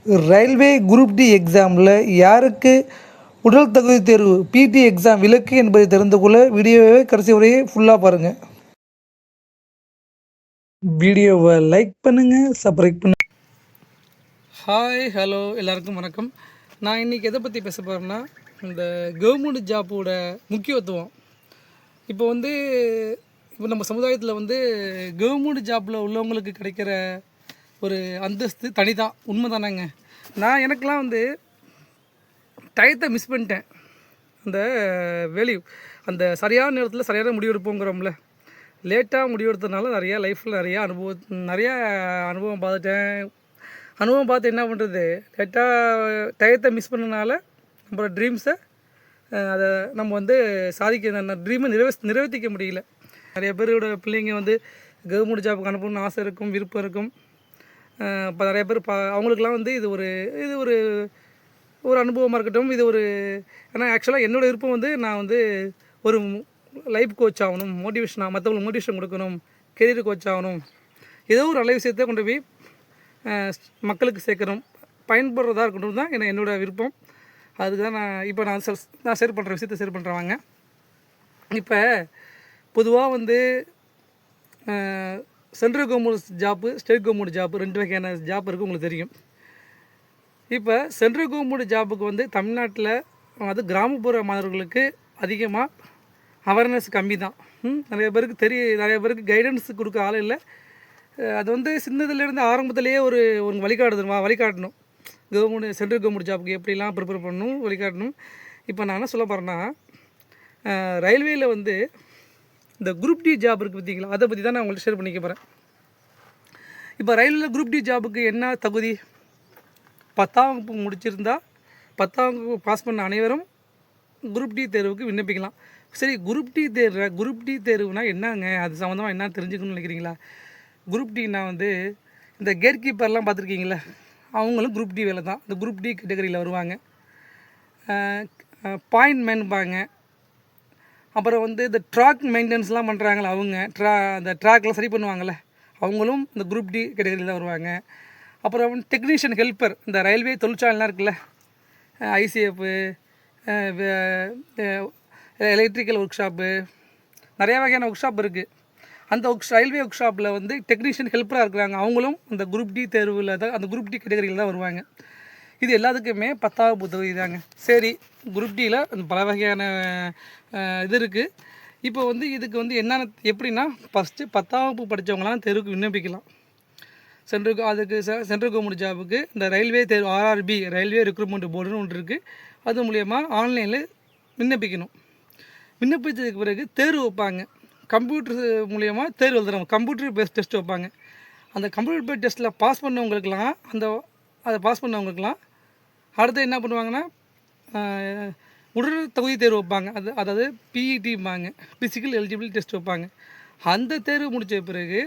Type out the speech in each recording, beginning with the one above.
Railway group D எக்ஸாமில் யாருக்கு உடல் தகுதி தேர்வு பிடி எக்ஸாம் விலக்கு என்பதை தெரிந்து கொள்ள வீடியோவை கடைசி வரையே ஃபுல்லாக பாருங்கள். வீடியோவை லைக் பண்ணுங்கள், சப்ஸ்கிரைப் பண்ணுங்கள். ஹாய், ஹலோ, எல்லாருக்கும் வணக்கம். நான் இன்றைக்கி எதை பற்றி பேச போகிறேன்னா, இந்த கவர்மெண்ட் ஜாப்போட முக்கியத்துவம். இப்போ நம்ம சமுதாயத்தில் கவர்மெண்ட் ஜாப்பில் உள்ளவங்களுக்கு கிடைக்கிற ஒரு அந்தஸ்து தனி தான், உண்மை தானேங்க. எனக்கெலாம் டயத்தை மிஸ் பண்ணிட்டேன். அந்த வேல்யூ, அந்த சரியான நேரத்தில் சரியான முடிவெடுப்போங்கிறோம்ல, லேட்டாக முடிவெடுத்ததுனால லைஃப்பில் நிறையா அனுபவம் பார்த்துட்டேன். அனுபவம் பார்த்து என்ன பண்ணுறது, லேட்டாக டயத்தை மிஸ் பண்ணனால நம்மளோட ட்ரீம்ஸை அதை நம்ம சாதிக்க ட்ரீமை நிறைவேற்றிக்க முடியல. நிறைய பேரோட பிள்ளைங்க கவர்மெண்ட் ஜாப்புக்கு அனுப்பணும்னு ஆசை இருக்கும், விருப்பம் இருக்கும். இப்போ நிறைய பேர் அவங்களுக்குலாம் இது ஒரு ஒரு அனுபவமாக இருக்கட்டும். ஏன்னா ஆக்சுவலாக என்னோடய விருப்பம் நான் ஒரு லைஃப் கோச் ஆகணும், மோட்டிவேஷனாக மற்றவங்களுக்கு மோட்டிவேஷன் கொடுக்கணும், கெரியர் கோச் ஆகணும், ஏதோ ஒரு நல்ல விஷயத்தை கொண்டு போய் மக்களுக்கு சேர்க்கணும், பயன்படுறதா இருக்கட்டும் தான் என்னோடய விருப்பம். அதுக்கு தான் நான் ஷேர் பண்ணுற விஷயத்தை ஷேர் பண்ணுறவாங்க. இப்போ பொதுவாக central government job, state government job, 2 வகையான ஜாப் இருக்குது, உங்களுக்கு தெரியும். இப்போ சென்ட்ரல் கவர்மெண்ட் ஜாப்புக்கு தமிழ்நாட்டில் கிராமப்புற மாணவர்களுக்கு அதிகமாக அவேர்னஸ் கம்மி தான். நிறைய பேருக்கு கைடன்ஸ் கொடுக்க ஆள் இல்லை. அது சின்னதுலேருந்து ஆரம்பத்துலேயே ஒரு வழிகாட்டணும். சென்ட்ரல் கவர்மெண்ட் ஜாப்புக்கு எப்படிலாம் ப்ரிப்பேர் பண்ணணும், வழிகாட்டணும். இப்போ நான் என்ன சொல்ல போகிறேன்னா, ரயில்வேயில் இந்த குரூப் டி ஜாப் இருக்குது பார்த்தீங்களா, அதை பற்றி தான் நான் உங்கள்கிட்ட ஷேர் பண்ணிக்க போகிறேன். இப்போ ரயில்வேயில் குரூப் டி ஜாபுக்கு என்ன தகுதி? 10ஆம் வகுப்பு முடிச்சிருந்தா, 10ஆம் வகுப்பு பாஸ் பண்ண அனைவரும் குரூப் டி தேர்வுக்கு விண்ணப்பிக்கலாம். சரி, குரூப் டி தேர்வுனா என்னங்க, அது சம்மந்தமாக என்ன தெரிஞ்சுக்கணும்னு நினைக்கிறீங்களா? குரூப் டின்னா இந்த கேட் கீப்பர்லாம் பார்த்துருக்கீங்களா, அவங்களும் குரூப் டி வேலை தான். இந்த குரூப் டி கேட்டகரியில் வருவாங்க. பாயிண்ட் மேன்பாங்க. அப்புறம் இந்த ட்ராக் மெயின்டெனன்ஸ்லாம் பண்ணுறாங்களே அவங்க, அந்த ட்ராக்லாம் சரி பண்ணுவாங்கள்ல, அவங்களும் இந்த குரூப் டி கேட்டகரியில் தான் வருவாங்க. அப்புறம் டெக்னீஷியன் ஹெல்ப்பர், இந்த ரயில்வே தொழிற்சாலைலாம் இருக்குல்ல, ஐசிஎஃப்பு, எலக்ட்ரிக்கல் ஒர்க் ஷாப்பு, நிறையா வகையான ஒர்க் ஷாப் இருக்குது. அந்த ரயில்வே ஒர்க் ஷாப்பில் டெக்னீஷியன் ஹெல்ப்பராக இருக்கிறாங்க, அவங்களும் இந்த குரூப் டி தேர்வில் தான், அந்த குரூப் டி கேட்டகரியில் தான் வருவாங்க. இது எல்லாத்துக்குமே 10ஆம் வகுப்பு தகுதி தாங்க. சரி, குரூப் டியில் பல வகையான இது இருக்குது. இப்போ இதுக்கு என்னென்ன எப்படின்னா, ஃபஸ்ட்டு 10ஆம் வகுப்பு படித்தவங்களாம் தேர்வுக்கு விண்ணப்பிக்கலாம். சென்ட்ரல் கவர்மெண்ட் ஜாபுக்கு இந்த ரயில்வே தேர்வு, RRB, ரயில்வே ரெக்ரூட்மெண்ட் போர்டுன்னு ஒன்று இருக்குது. அது மூலயமா ஆன்லைனில் விண்ணப்பிக்கணும். விண்ணப்பித்ததுக்கு பிறகு தேர்வு வைப்பாங்க. கம்ப்யூட்டர் மூலயமா தேர்வு எழுதுறாங்க. கம்ப்யூட்டர் பேஸ்ட் டெஸ்ட் வைப்பாங்க. அந்த கம்ப்யூட்டர் பேஸ்ட் டெஸ்ட்டில் பாஸ் பண்ணவங்களுக்கெல்லாம் அதை பாஸ் பண்ணவங்களுக்கெல்லாம் அடுத்து என்ன பண்ணுவாங்கன்னா, உடல் தகுதி தேர்வு வைப்பாங்க. அதாவது PETம்பாங்க, ஃபிசிக்கல் எலிஜிபிலிட்டி டெஸ்ட் வைப்பாங்க. அந்த தேர்வு முடித்த பிறகு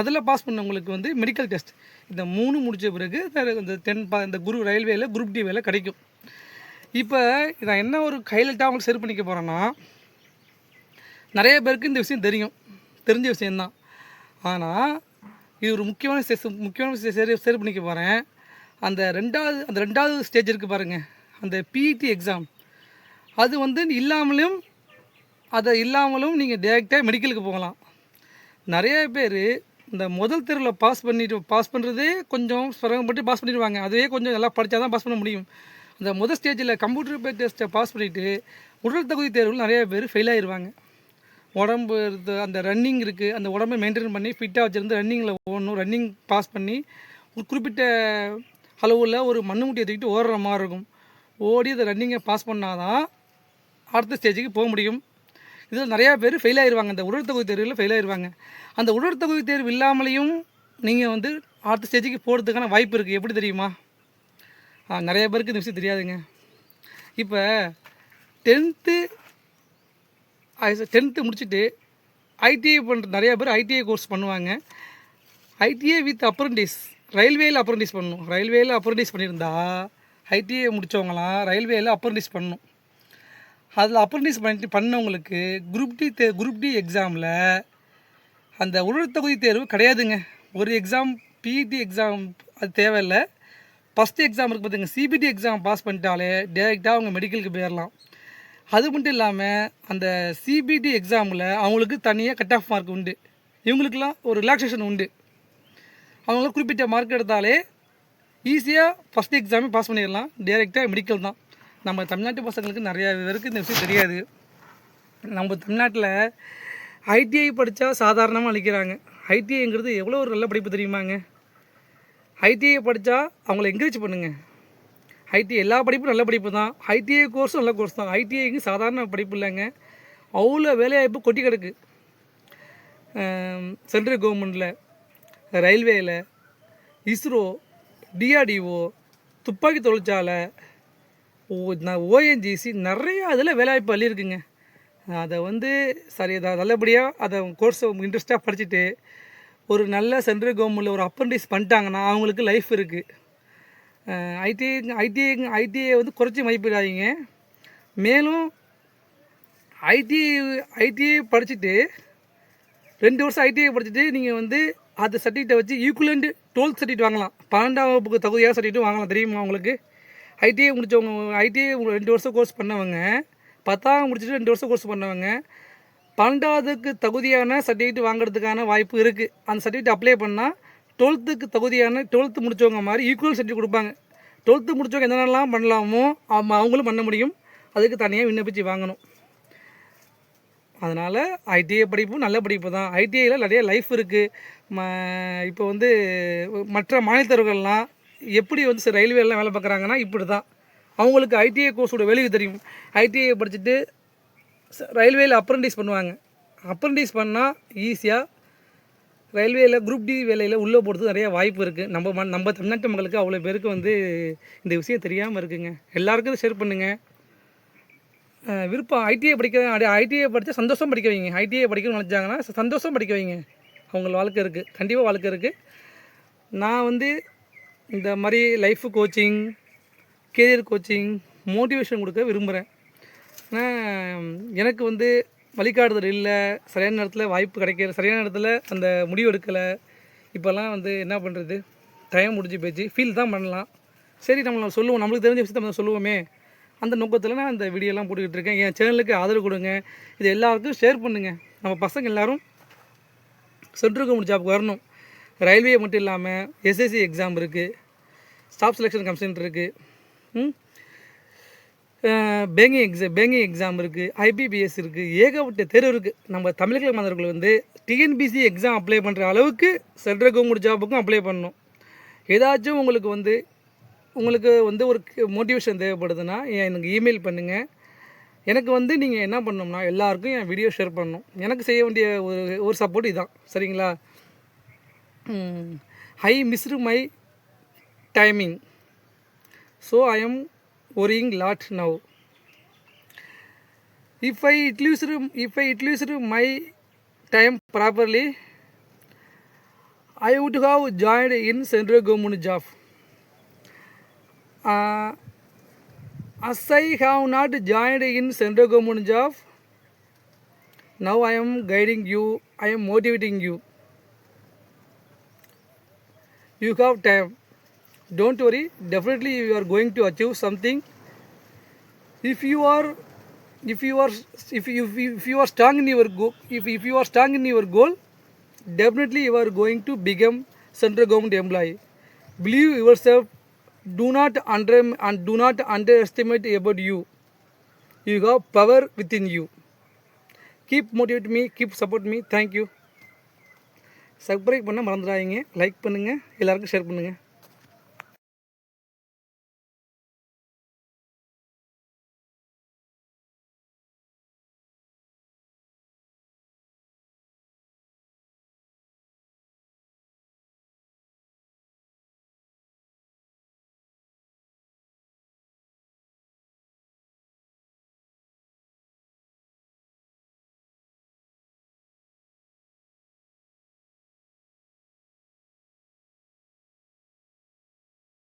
அதில் பாஸ் பண்ணவங்களுக்கு மெடிக்கல் டெஸ்ட், இந்த 3 முடித்த பிறகு இந்த ரயில்வேயில் குரூப் டி வேலை கிடைக்கும். இப்போ நான் என்ன ஒரு ஹைலைட்டாக அவங்களுக்கு ஷேர் பண்ணிக்க போகிறேன்னா, நிறைய பேருக்கு இந்த விஷயம் தெரிஞ்ச விஷயந்தான். ஆனால் இது ஒரு முக்கியமான விஷயம் ஷேர் பண்ணிக்க போகிறேன். அந்த ரெண்டாவது ஸ்டேஜ் இருக்குது பாருங்கள், அந்த PET எக்ஸாம். அது இல்லாமலும் நீங்கள் டேரெக்டாக மெடிக்கலுக்கு போகலாம். நிறைய பேர் இந்த முதல் தேர்வில் பாஸ் பண்ணுறதே கொஞ்சம் சிரமப்பட்டு பாஸ் பண்ணிடுவாங்க. அதுவே கொஞ்சம் நல்லா படித்தா தான் பாஸ் பண்ண முடியும். அந்த முதல் ஸ்டேஜில் கம்ப்யூட்டர் பேஸ்ட் டெஸ்ட்டை பாஸ் பண்ணிவிட்டு உடல் தகுதி தேர்வில் நிறைய பேர் ஃபெயில் ஆகிடுவாங்க. உடம்பு அந்த ரன்னிங் இருக்குது, அந்த உடம்பை மெயின்டைன் பண்ணி ஃபிட்டாக வச்சுருந்து ரன்னிங்கில் ஓடணும். ரன்னிங் பாஸ் பண்ணி ஒரு குறிப்பிட்ட அளவில் ஒரு மண்ணுமுட்டியை தூக்கிட்டு ஓடுற மாதிரி இருக்கும். ஓடி அந்த ரன்னிங்கை பாஸ் பண்ணால் தான் அடுத்த ஸ்டேஜுக்கு போக முடியும். இதில் நிறையா பேர் ஃபெயில் ஆகிடுவாங்க. அந்த உடல் தகுதி தேர்வில் ஃபெயில் ஆகிடுவாங்க. அந்த உடல் தகுதி தேர்வு இல்லாமலேயும் நீங்கள் அடுத்த ஸ்டேஜுக்கு போகிறதுக்கான வாய்ப்பு இருக்குது. எப்படி தெரியுமா? நிறைய பேருக்கு இந்த விஷயம் தெரியாதுங்க. இப்போ 10th முடிச்சுட்டு ITI நிறையா பேர் ITI கோர்ஸ் பண்ணுவாங்க. ITI வித் அப்ரண்டிஸ், ரயில்வேயில் அப்ரண்டிஸ் பண்ணணும். ரயில்வேயில் அப்ரண்டிஸ் பண்ணியிருந்தா ITI முடித்தவங்களாம் ரயில்வேயில் அப்ரண்டிஸ் பண்ணணும். அதில் அப்ரண்டிஸ் பண்ணவங்களுக்கு குரூப் டி எக்ஸாமில் அந்த உடல் தகுதி தேர்வு கிடையாதுங்க. ஒரு எக்ஸாம் PET எக்ஸாம் அது தேவையில்லை. ஃபஸ்ட்டு எக்ஸாம் இருக்குது பார்த்துங்க, சிபிடி எக்ஸாம் பாஸ் பண்ணிட்டாலே டேரெக்டாக அவங்க மெடிக்கலுக்கு போயிடலாம். அது மட்டும் இல்லாமல் அந்த சிபிடி எக்ஸாமில் அவங்களுக்கு தனியாக கட் ஆஃப் மார்க் உண்டு, இவங்களுக்கெல்லாம் ஒரு ரிலாக்ஸேஷன் உண்டு. அவங்களாம் குறிப்பிட்ட மார்க் எடுத்தாலே ஈஸியாக ஃபஸ்ட் எக்ஸாமே பாஸ் பண்ணிடலாம், டேரெக்டாக மெடிக்கல் தான். நம்ம தமிழ்நாட்டு பசங்களுக்கு நிறையா பேருக்கு இந்த விஷயம் தெரியாது. நம்ம தமிழ்நாட்டில் ஐடிஐ படித்தா சாதாரணமாக அளிக்கிறாங்க. ஐடிஐங்கிறது எவ்வளோ ஒரு நல்ல படிப்பு தெரியுமாங்க. ஐடிஐ படித்தா அவங்கள என்கரேஜ் பண்ணுங்கள். ஐடிஐ எல்லா படிப்பும் நல்ல படிப்பு தான், ஐடிஐ கோர்ஸும் நல்ல கோர்ஸ் தான். ஐடிஐக்கு சாதாரண படிப்பு இல்லைங்க, அவ்வளோ வேலைவாய்ப்பு கொட்டி கிடக்கு. சென்ட்ரல் கவர்மெண்ட்டில், ரயில்வேயில், இஸ்ரோ, டிஆர்டிஓ, துப்பாக்கி தொழிற்சாலை, ஓஎன்ஜிசி, நிறையா அதில் வேலைவாய்ப்பு அள்ளியிருக்குங்க. அதை வந்து சரி நல்லபடியாக அதை கோர்ஸை இன்ட்ரெஸ்ட்டாக படிச்சுட்டு ஒரு நல்ல சென்ட்ரல் கவர்மெண்ட்டில் ஒரு அப்ரண்டிஸ் பண்ணிட்டாங்கன்னா அவங்களுக்கு லைஃப் இருக்குது. ஐடிஐ வந்து குறைச்சி மதிப்பிடாதீங்க. மேலும் ஐடிஐ படிச்சுட்டு 2 வருஷம் ஐடிஐ படிச்சுட்டு நீங்கள் வந்து அந்த சர்டிஃபிகேட்டை வச்சு ஈக்குவலண்ட் 12th சர்டிஃபிகேட் வாங்கலாம், 12ஆம் வகுப்புக்கு தகுதியாக சர்டிஃபிகேட் வாங்கலாம். தெரியுமா உங்களுக்கு? ஐடிஐ முடித்தவங்க, ஐடிஐ 2 வருஷம் கோர்ஸ் பண்ணவங்க, 10ஆம் முடிச்சுட்டு 2 வருஷம் கோர்ஸ் பண்ணவங்க 12ஆவதுக்கு தகுதியான சர்டிஃபிகேட் வாங்குறதுக்கான வாய்ப்பு இருக்குது. அந்த சர்டிஃபிகேட் அப்ளை பண்ணால் 12th தகுதியான 12th முடித்தவங்க மாதிரி ஈக்குவல் சர்டிஃபிகேட் கொடுப்பாங்க. 12th முடித்தவங்க என்னென்னலாம் பண்ணலாமோ அவங்களும் பண்ண முடியும். அதுக்கு தனியாக விண்ணப்பிச்சு வாங்கணும். அதனால் ஐடிஐ படிப்பும் நல்ல படிப்பு தான். ஐடிஐயில் நிறைய லைஃப் இருக்குது. இப்போ வந்து மற்ற மாநிலத்தவர்கள்லாம் எப்படி வந்து ரயில்வேலாம் வேலை பார்க்குறாங்கன்னா இப்படி தான். அவங்களுக்கு ஐடிஐ கோர்ஸோட வேல்யூ தெரியும். ஐடிஐ படிச்சுட்டு ரயில்வேயில் அப்ரண்டிஸ் பண்ணுவாங்க. அப்ரண்டிஸ் பண்ணால் ஈஸியாக ரயில்வேயில் குரூப் டி வேலையில் உள்ளே போகிறதுக்கு நிறைய வாய்ப்பு இருக்குது. நம்ம தமிழ்நாட்டு மக்களுக்கு அவ்வளோ பேருக்கு வந்து இந்த விஷயம் தெரியாமல் இருக்குங்க. எல்லாருக்கும் ஷேர் பண்ணுங்கள். விருப்பம் ஐடிஐ ஐடிஐ படித்தா சந்தோஷம் படிக்க வைங்க. ஐடிஐ படிக்கணும்னு நினச்சாங்கன்னா சந்தோஷம் படிக்க வைங்க. அவங்க வாழ்க்கை இருக்குது, கண்டிப்பாக வாழ்க்கை இருக்குது. நான் வந்து இந்த மாதிரி life coaching, career coaching, motivation கொடுக்க விரும்புகிறேன். எனக்கு வந்து வழிகாட்டுதல் இல்லை, சரியான நேரத்தில் வாய்ப்பு கிடைக்கல, சரியான நேரத்தில் அந்த முடிவு எடுக்கலை. இப்போல்லாம் வந்து என்ன பண்ணுறது, டைம் முடிஞ்சு போச்சு, ஃபீல் தான் பண்ணலாம். சரி நம்மளை சொல்லுவோம், நம்மளுக்கு தெரிஞ்ச விஷயத்தை நம்ம சொல்லுவோமே, அந்த நோக்கத்தில் நான் இந்த வீடியோலாம் போட்டுக்கிட்டு இருக்கேன். என் சேனலுக்கு ஆதரவு கொடுங்க, இது எல்லாருக்கும் ஷேர் பண்ணுங்கள். நம்ம பசங்க எல்லோரும் சென்ட்ரல் கவர்மெண்ட் ஜாப்க்கு வரணும். ரயில்வே மட்டும் இல்லாமல் எஸ்எஸ்சி எக்ஸாம் இருக்குது, ஸ்டாஃப் செலெக்ஷன் கமிஷன் இருக்குது, பேங்கிங் எக்ஸாம் இருக்குது, ஐபிபிஎஸ் இருக்குது, ஏகப்பட்ட தேர்வு இருக்குது. நம்ம தமிழக மாணவர்கள் வந்து டிஎன்பிசி எக்ஸாம் அப்ளை பண்ணுற அளவுக்கு சென்ட்ரல் கவர்மெண்ட் ஜாபுக்கும் அப்ளை பண்ணணும். ஏதாச்சும் உங்களுக்கு வந்து ஒரு மோட்டிவேஷன் தேவைப்படுதுன்னா எனக்கு இமெயில் பண்ணுங்கள். எனக்கு வந்து நீங்கள் என்ன பண்ணணும்னா எல்லாருக்கும் என் வீடியோ ஷேர் பண்ணணும். எனக்கு செய்ய வேண்டிய ஒரு சப்போர்ட் இதுதான், சரிங்களா? I missed my timing, so I am worrying lot now. If I utilized my time properly, I would have joined in central government job. As I have not joined in central government job, now I am guiding you, I am motivating you. You have time. Don't worry, definitely you are going to achieve something. If you are strong in your goal, if you are strong in your goal, definitely you are going to become central government employee. Believe yourself. Do not underestimate about you. You have power within you. Keep motivate me, keep support me. Thank you. Subscribe பண்ண மறந்துடாதீங்க, like பண்ணுங்கள், எல்லாருக்கும் share பண்ணுங்கள்.